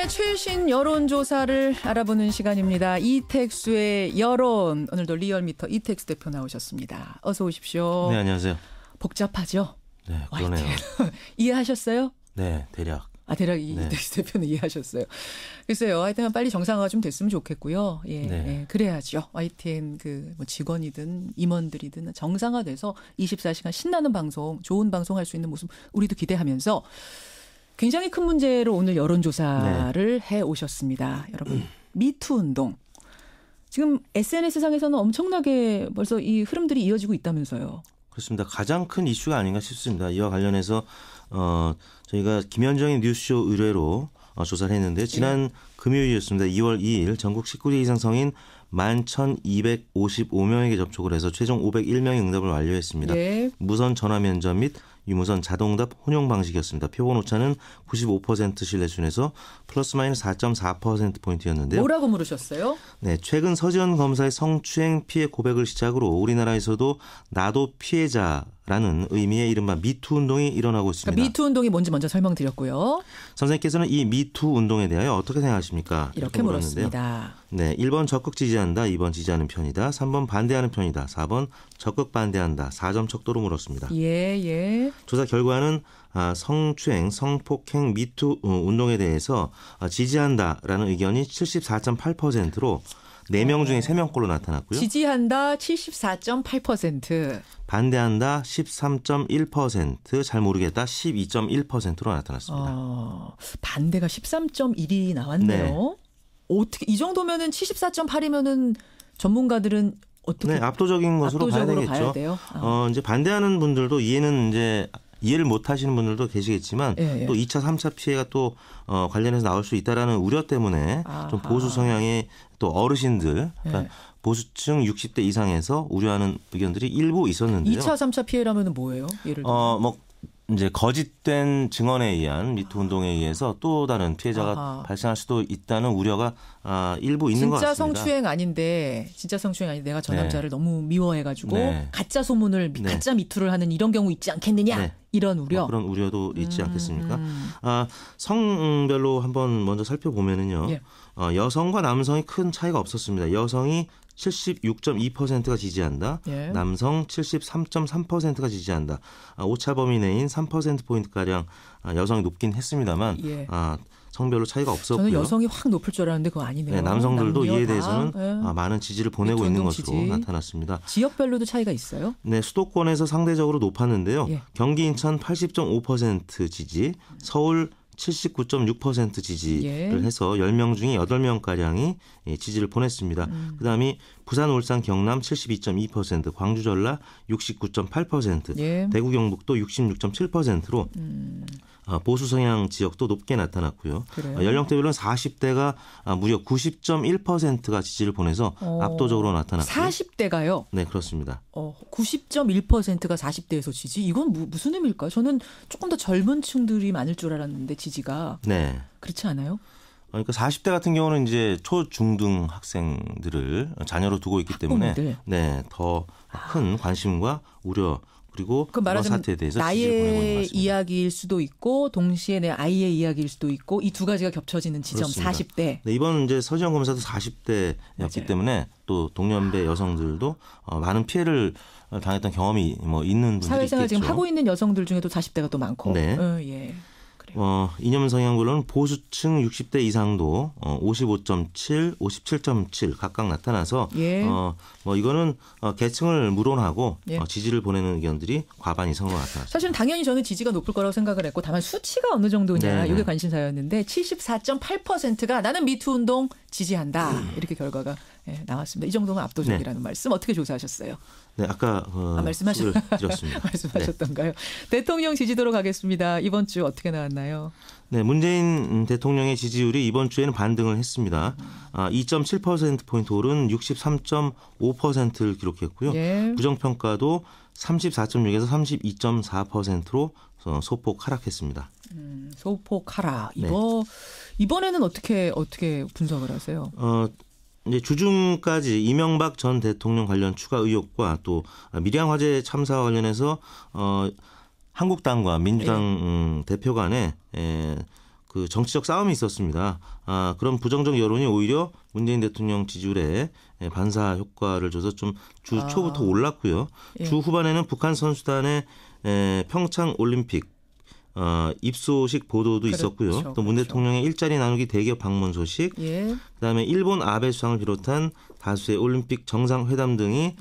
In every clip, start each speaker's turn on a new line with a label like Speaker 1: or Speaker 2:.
Speaker 1: 최신 여론조사를 알아보는 시간입니다. 이택수의 여론. 오늘도 리얼미터 이택수 대표 나오셨습니다. 어서 오십시오.
Speaker 2: 네, 안녕하세요.
Speaker 1: 복잡하죠?
Speaker 2: 네, 그러네요.
Speaker 1: 이해하셨어요?
Speaker 2: 네, 대략.
Speaker 1: 대략 이택수 대표는 이해하셨어요. 글쎄요. 하여튼 빨리 정상화가 좀 됐으면 좋겠고요. 예,
Speaker 2: 네.
Speaker 1: 예, 그래야죠. YTN 뭐 직원이든 임원들이든 정상화돼서 24시간 신나는 방송, 좋은 방송 할 수 있는 모습 우리도 기대하면서 굉장히 큰 문제로 오늘 여론조사를 해 오셨습니다. 여러분, 미투 운동. 지금 SNS상에서는 엄청나게 벌써 이 흐름들이 이어지고 있다면서요.
Speaker 2: 그렇습니다. 가장 큰 이슈가 아닌가 싶습니다. 이와 관련해서 저희가 김현정의 뉴스쇼 의뢰로 조사를 했는데 지난 금요일이었습니다. 2월 2일 전국 19세 이상 성인 11,255명에게 접촉을 해서 최종 501명의 응답을 완료했습니다.
Speaker 1: 네.
Speaker 2: 무선 전화 면접 및 유무선 자동답 혼용 방식이었습니다. 표본 오차는 95% 신뢰 수준에서 플러스 마이너스 4.4%포인트였는데요.
Speaker 1: 뭐라고 물으셨어요?
Speaker 2: 네, 최근 서지현 검사의 성추행 피해 고백을 시작으로 우리나라에서도 나도 피해자라는 의미의 이른바 미투 운동이 일어나고 있습니다.
Speaker 1: 그러니까 미투 운동이 뭔지 먼저 설명드렸고요.
Speaker 2: 선생님께서는 이 미투 운동에 대하여 어떻게 생각하십니까?
Speaker 1: 이렇게 물었습니다.
Speaker 2: 네, 1번 적극 지지한다, 2번 지지하는 편이다, 3번 반대하는 편이다, 4번 적극 반대한다, 4점 척도로 물었습니다.
Speaker 1: 예.
Speaker 2: 조사 결과는 성추행, 성폭행, 미투 운동에 대해서 지지한다라는 의견이 74.8%로 4명 중에 3명꼴로 나타났고요.
Speaker 1: 지지한다 74.8%.
Speaker 2: 반대한다 13.1%, 잘 모르겠다 12.1%로 나타났습니다.
Speaker 1: 반대가 13.1이 나왔네요.
Speaker 2: 네.
Speaker 1: 어떻게 이 정도면은 74.8이면은 전문가들은 어떻게
Speaker 2: 네, 압도적인 것으로 봐야
Speaker 1: 압도적으로
Speaker 2: 되겠죠.
Speaker 1: 봐야 돼요?
Speaker 2: 이제 반대하는 분들도 이해를 못 하시는 분들도 계시겠지만
Speaker 1: 예.
Speaker 2: 또 2차, 3차 피해가 또 관련해서 나올 수 있다라는 우려 때문에 좀 보수 성향의 또 어르신들, 그러니까 보수층 60대 이상에서 우려하는 의견들이 일부 있었는데요.
Speaker 1: 2차, 3차 피해라면은 뭐예요? 예를 들어.
Speaker 2: 이제 거짓된 증언에 의한 미투 운동에 의해서 또 다른 피해자가 발생할 수도 있다는 우려가 일부 있는 것 같습니다.
Speaker 1: 진짜 성추행 아닌데 내가 저 남자를 너무 미워해가지고 가짜 소문을 가짜 미투를 하는 이런 경우 있지 않겠느냐 이런 우려.
Speaker 2: 그런 우려도 있지 않겠습니까? 성별로 한번 먼저 살펴보면은요. 여성과 남성이 큰 차이가 없었습니다. 여성이 76.2%가 지지한다. 남성 73.3%가 지지한다. 오차 범위 내인 3%포인트가량 여성이 높긴 했습니다만 성별로 차이가 없었고요.
Speaker 1: 저는 여성이 확 높을 줄 알았는데 그거 아니네요.
Speaker 2: 네, 남성들도 이에 대해서는 많은 지지를 보내고 있는 것으로 나타났습니다.
Speaker 1: 지역별로도 차이가 있어요?
Speaker 2: 네, 수도권에서 상대적으로 높았는데요. 경기 인천 80.5% 지지, 서울 79.6% 지지를 해서 10명 중에 8명가량이 지지를 보냈습니다. 그다음이 부산, 울산, 경남 72.2%, 광주, 전라 69.8%, 대구, 경북도 66.7%로 보수 성향 지역도 높게 나타났고요. 연령대별로는 40대가 무려 90.1%가 지지를 보내서 압도적으로 나타났고요.
Speaker 1: 40대가요?
Speaker 2: 네, 그렇습니다.
Speaker 1: 90.1%가 40대에서 지지? 이건 무슨 의미일까요? 저는 조금 더 젊은 층들이 많을 줄 알았는데 지지가. 네. 그렇지 않아요?
Speaker 2: 그러니까 40대 같은 경우는 이제 초중등 학생들을 자녀로 두고 있기 때문에 더 큰 관심과 우려 그리고 그런 사태에 대해서 지지를 보내고 있는 것
Speaker 1: 나의
Speaker 2: 같습니다.
Speaker 1: 이야기일 수도 있고 동시에 내 아이의 이야기일 수도 있고 이 두 가지가 겹쳐지는 지점. 그렇습니다. 40대.
Speaker 2: 네, 이번 이제 서지현 검사도 40대였기 때문에 또 동년배 여성들도 많은 피해를 당했던 경험이 있는 분들이
Speaker 1: 사회생활
Speaker 2: 있겠죠.
Speaker 1: 지금 하고 있는 여성들 중에도 40대가 또 많고. 예.
Speaker 2: 이념 성향별로는 보수층 60대 이상도 55.7, 57.7 각각 나타나서 이거는 계층을 무론하고 지지를 보내는 의견들이 과반 이상으로 나타났습니다.
Speaker 1: 사실 당연히 저는 지지가 높을 거라고 생각을 했고 다만 수치가 어느 정도냐 이게 관심사였는데 74.8%가 나는 미투 운동 지지한다. 이렇게 결과가 나왔습니다. 이 정도면 압도적이라는 말씀 어떻게 조사하셨어요?
Speaker 2: 네, 아까 드렸습니다.
Speaker 1: 말씀하셨던가요? 대통령 지지도로 가겠습니다. 이번 주 어떻게 나왔나요?
Speaker 2: 네, 문재인 대통령의 지지율이 이번 주에는 반등을 했습니다. 2.7%포인트 오른 63.5%를 기록했고요. 부정평가도 34.6에서 32.4%로 소폭 하락했습니다.
Speaker 1: 소폭 하락. 이번에는 어떻게 분석을 하세요?
Speaker 2: 이제 주중까지 이명박 전 대통령 관련 추가 의혹과 또 밀양 화재 참사와 관련해서 한국당과 민주당 대표 간에 그 정치적 싸움이 있었습니다. 그런 부정적 여론이 오히려 문재인 대통령 지지율에 반사 효과를 줘서 좀 주 초부터 올랐고요. 예. 주 후반에는 북한 선수단의 평창 올림픽 입소식 보도도 그렇죠. 있었고요. 또 문 대통령의 일자리 나누기 대기업 방문 소식, 예. 그다음에 일본 아베 수상을 비롯한 다수의 올림픽 정상회담 등이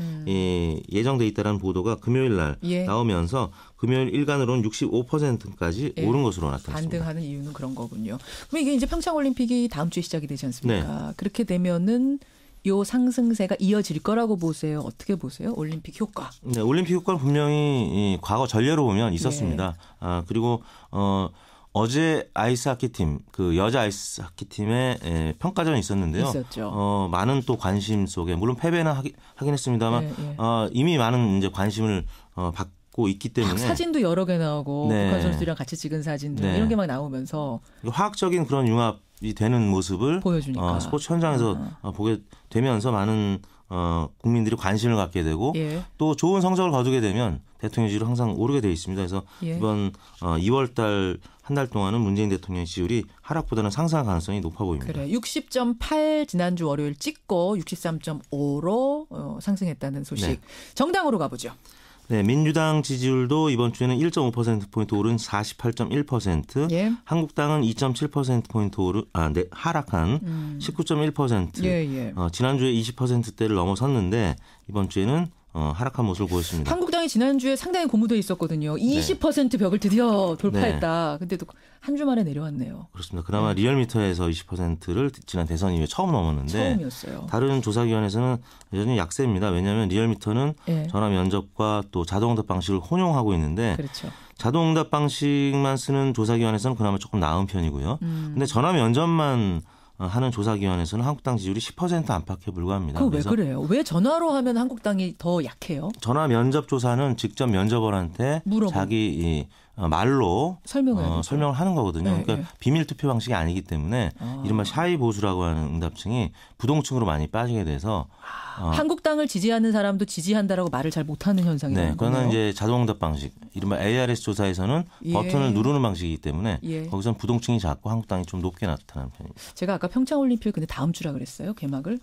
Speaker 2: 예정돼 있다는 보도가 금요일 날 예. 나오면서 금요일 일간으로는 65%까지 예. 오른 것으로 나타났습니다.
Speaker 1: 반등하는 이유는 그런 거군요. 그럼 이게 이제 평창 올림픽이 다음 주에 시작이 되지 않습니까? 네. 그렇게 되면은 요 상승세가 이어질 거라고 보세요. 어떻게 보세요? 올림픽 효과.
Speaker 2: 네, 올림픽 효과는 분명히 과거 전례로 보면 있었습니다. 예. 그리고 어제 아이스하키팀, 그 여자 아이스하키팀의 평가전이 있었는데요.
Speaker 1: 있었죠.
Speaker 2: 많은 또 관심 속에 물론 패배는 하긴 했습니다만 예, 예. 이미 많은 이제 관심을 받고 있기 때문에
Speaker 1: 사진도 여러 개 나오고 네. 북한 선수들이랑 같이 찍은 사진들 네. 이런 게 막 나오면서
Speaker 2: 화학적인 그런 융합이 되는 모습을
Speaker 1: 보여주니까
Speaker 2: 스포츠 현장에서 보게 되면서 많은 국민들이 관심을 갖게 되고 예. 또 좋은 성적을 거두게 되면 대통령 지지율이 항상 오르게 되어 있습니다. 그래서 예. 이번 2월 달 한 달 동안은 문재인 대통령의 지지율이 하락보다는 상승할 가능성이 높아 보입니다.
Speaker 1: 그래, 60.8 지난주 월요일 찍고 63.5로 상승했다는 소식. 네. 정당으로 가보죠.
Speaker 2: 네, 민주당 지지율도 이번 주에는 1.5%포인트 오른 48.1%, 예. 한국당은 2.7%포인트 하락한 19.1%, 예, 예. 지난주에 20%대를 넘어섰는데 이번 주에는 하락한 모습을 보였습니다.
Speaker 1: 한국당이 지난주에 상당히 고무돼 있었거든요. 20% 네. 벽을 드디어 돌파했다. 네. 근데도 한 주 만에 내려왔네요.
Speaker 2: 그렇습니다. 그나마 네. 리얼미터에서 20%를 지난 대선 이후에 처음 넘었는데
Speaker 1: 처음이었어요.
Speaker 2: 다른 조사기관에서는 여전히 약세입니다. 왜냐하면 리얼미터는 네. 전화 면접과 또 자동응답 방식을 혼용하고 있는데
Speaker 1: 그렇죠.
Speaker 2: 자동응답 방식만 쓰는 조사기관에서는 그나마 조금 나은 편이고요. 근데 전화 면접만 하는 조사기관에서는 한국당 지지율이 10% 안팎에 불과합니다.
Speaker 1: 왜 그래요? 왜 전화로 하면 한국당이 더 약해요?
Speaker 2: 전화 면접 조사는 직접 면접원한테 자기 말로 설명을 하는 거거든요. 네, 그러니까 네. 비밀 투표 방식이 아니기 때문에 이른바 샤이 보수라고 하는 응답층이 부동층으로 많이 빠지게 돼서
Speaker 1: 한국당을 지지하는 사람도 지지한다라고 말을 잘 못하는 현상이라는
Speaker 2: 네, 그거는 이제 자동응답 방식, 이른바 ARS 조사에서는 예. 버튼을 누르는 방식이기 때문에 예. 거기선 부동층이 작고 한국당이 좀 높게 나타나는 편입니다.
Speaker 1: 제가 아까 평창올림픽 근데 다음 주라 그랬어요, 개막을?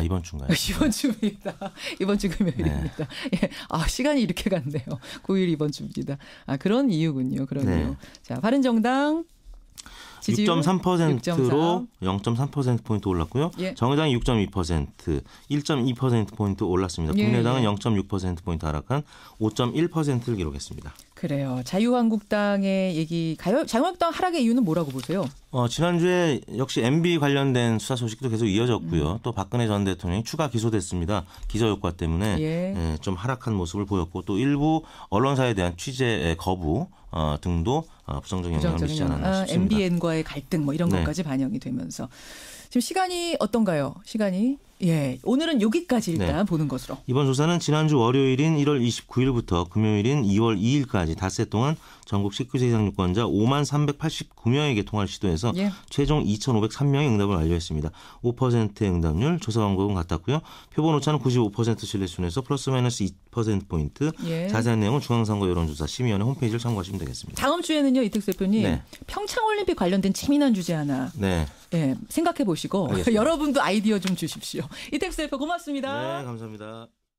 Speaker 2: 이번 주인가요?
Speaker 1: 이번 주입니다. 이번 주 금요일입니다. 네. 예. 시간이 이렇게 갔네요. 9일 이번 주입니다. 그런 이유군요. 그러네요. 네. 자, 바른정당.
Speaker 2: 6.3%로 0.3%포인트 올랐고요. 예. 정의당이 6.2%, 1.2%포인트 올랐습니다.
Speaker 1: 예.
Speaker 2: 국민의당은 0.6%포인트 하락한 5.1%를 기록했습니다.
Speaker 1: 그래요. 자유한국당의 얘기, 자유한국당 하락의 이유는 뭐라고 보세요?
Speaker 2: 지난주에 역시 MB 관련된 수사 소식도 계속 이어졌고요. 또 박근혜 전 대통령이 추가 기소됐습니다. 기저효과 때문에 예. 좀 하락한 모습을 보였고 또 일부 언론사에 대한 취재 거부 등도 부정적 영향을 미치지 않았나 싶습니다.
Speaker 1: MBN과의 갈등 이런
Speaker 2: 네.
Speaker 1: 것까지 반영이 되면서 지금 시간이 어떤가요? 시간이 예, 오늘은 여기까지 일단 네. 보는 것으로.
Speaker 2: 이번 조사는 지난주 월요일인 1월 29일부터 금요일인 2월 2일까지 닷새 동안 전국 19세 이상 유권자 5만 389명에게 통화를 시도해서 예. 최종 2,503명의 응답을 완료했습니다. 5%의 응답률, 조사 방법은 같았고요. 표본 오차는 95% 신뢰순에서 플러스 마이너스 2%포인트. 예. 자세한 내용은 중앙선거 여론조사 심의위원회 홈페이지를 참고하시면 되겠습니다.
Speaker 1: 다음 주에는요, 이택수 대표님. 네. 평창올림픽 관련된 재미난 주제 하나 네. 예, 생각해 보시고 여러분도 아이디어 좀 주십시오. 이택수 대표 고맙습니다.
Speaker 2: 네, 감사합니다.